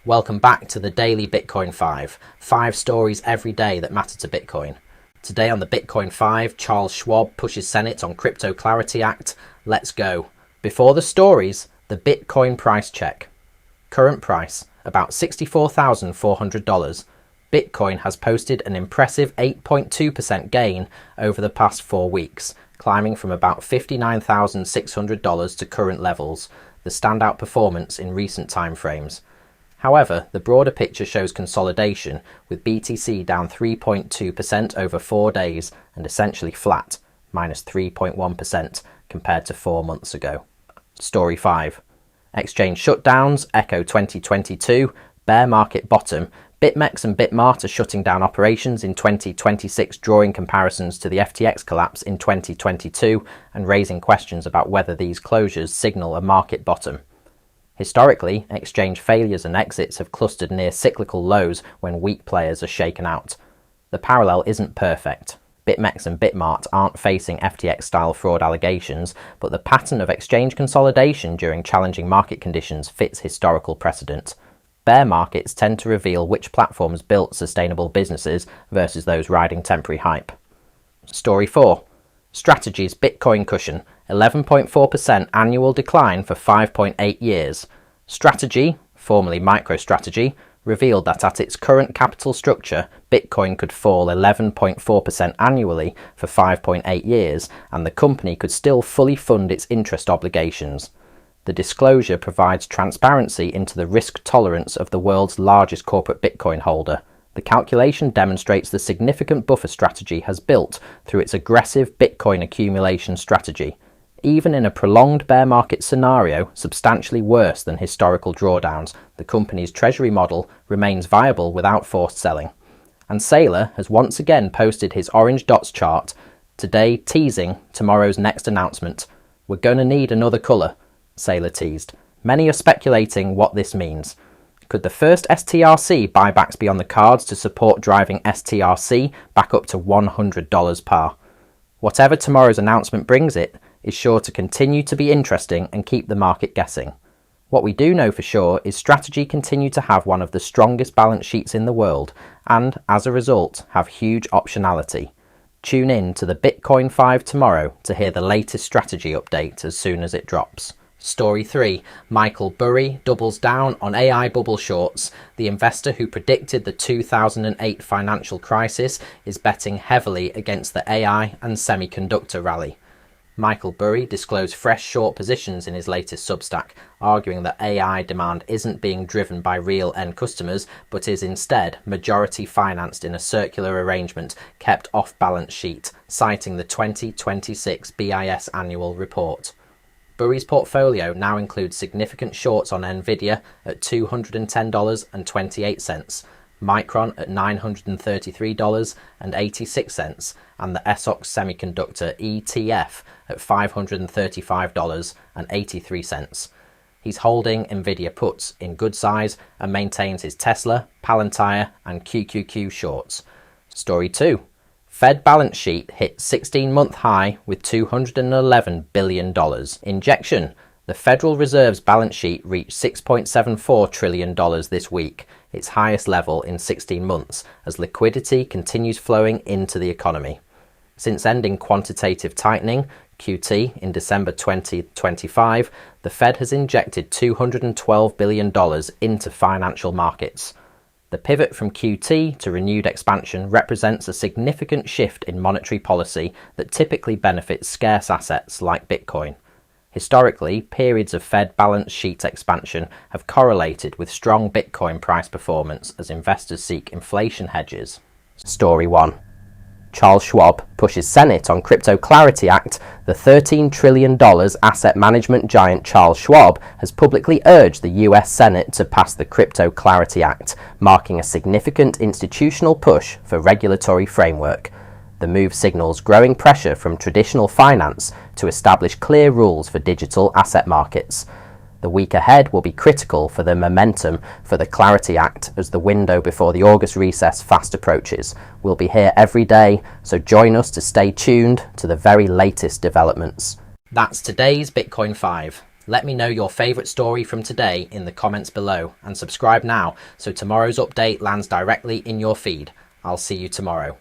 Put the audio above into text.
Welcome back to the Daily Bitcoin 5. 5 stories every day that matter to Bitcoin. Today on the Bitcoin 5, Charles Schwab pushes Senate on Crypto Clarity Act. Let's go. Before the stories, the Bitcoin price check. Current price, about $64,400. Bitcoin has posted an impressive 8.2% gain over the past 4 weeks, climbing from about $59,600 to current levels, the standout performance in recent timeframes. However, the broader picture shows consolidation, with BTC down 3.2% over 4 days and essentially flat, minus 3.1% compared to 4 months ago. Story 5. Exchange shutdowns, Echo 2022, bear market bottom. BitMEX and Bitmart are shutting down operations in 2026, drawing comparisons to the FTX collapse in 2022 and raising questions about whether these closures signal a market bottom. Historically, exchange failures and exits have clustered near cyclical lows when weak players are shaken out. The parallel isn't perfect. BitMEX and Bitmart aren't facing FTX-style fraud allegations, but the pattern of exchange consolidation during challenging market conditions fits historical precedent. Bear markets tend to reveal which platforms built sustainable businesses versus those riding temporary hype. Story 4. Strategy's Bitcoin cushion, 11.4% annual decline for 5.8 years. Strategy, formerly MicroStrategy, revealed that at its current capital structure, Bitcoin could fall 11.4% annually for 5.8 years, and the company could still fully fund its interest obligations. The disclosure provides transparency into the risk tolerance of the world's largest corporate Bitcoin holder. The calculation demonstrates the significant buffer strategy has built through its aggressive Bitcoin accumulation strategy, even in a prolonged bear market scenario substantially worse than historical drawdowns. The company's treasury model remains viable without forced selling. And Saylor has once again posted his orange dots chart, today teasing tomorrow's next announcement. "We're gonna need another colour," Saylor teased. Many are speculating what this means. Could the first STRC buybacks be on the cards to support driving STRC back up to $100 par? Whatever tomorrow's announcement brings it is sure to continue to be interesting and keep the market guessing. What we do know for sure is Strategy continue to have one of the strongest balance sheets in the world and, as a result, have huge optionality. Tune in to the Bitcoin 5 tomorrow to hear the latest Strategy update as soon as it drops. Story 3. Michael Burry doubles down on AI bubble shorts. The investor who predicted the 2008 financial crisis is betting heavily against the AI and semiconductor rally. Michael Burry disclosed fresh short positions in his latest Substack, arguing that AI demand isn't being driven by real end customers, but is instead majority financed in a circular arrangement kept off balance sheet, citing the 2026 BIS annual report. Burry's portfolio now includes significant shorts on Nvidia at $210.28, Micron at $933.86, and the Essox Semiconductor ETF at $535.83. He's holding Nvidia puts in good size and maintains his Tesla, Palantir, and QQQ shorts. Story 2. Fed balance sheet hit 16-month high with $211 billion. Injection. The Federal Reserve's balance sheet reached $6.74 trillion this week, its highest level in 16 months, as liquidity continues flowing into the economy. Since ending quantitative tightening, QT, in December 2025, the Fed has injected $212 billion into financial markets. The pivot from QT to renewed expansion represents a significant shift in monetary policy that typically benefits scarce assets like Bitcoin. Historically, periods of Fed balance sheet expansion have correlated with strong Bitcoin price performance as investors seek inflation hedges. Story 1. Charles Schwab pushes Senate on Crypto Clarity Act. The $13 trillion asset management giant Charles Schwab has publicly urged the US Senate to pass the Crypto Clarity Act, marking a significant institutional push for regulatory framework. The move signals growing pressure from traditional finance to establish clear rules for digital asset markets. The week ahead will be critical for the momentum for the Clarity Act as the window before the August recess fast approaches. We'll be here every day, so join us to stay tuned to the very latest developments. That's today's Bitcoin 5. Let me know your favourite story from today in the comments below, and subscribe now so tomorrow's update lands directly in your feed. I'll see you tomorrow.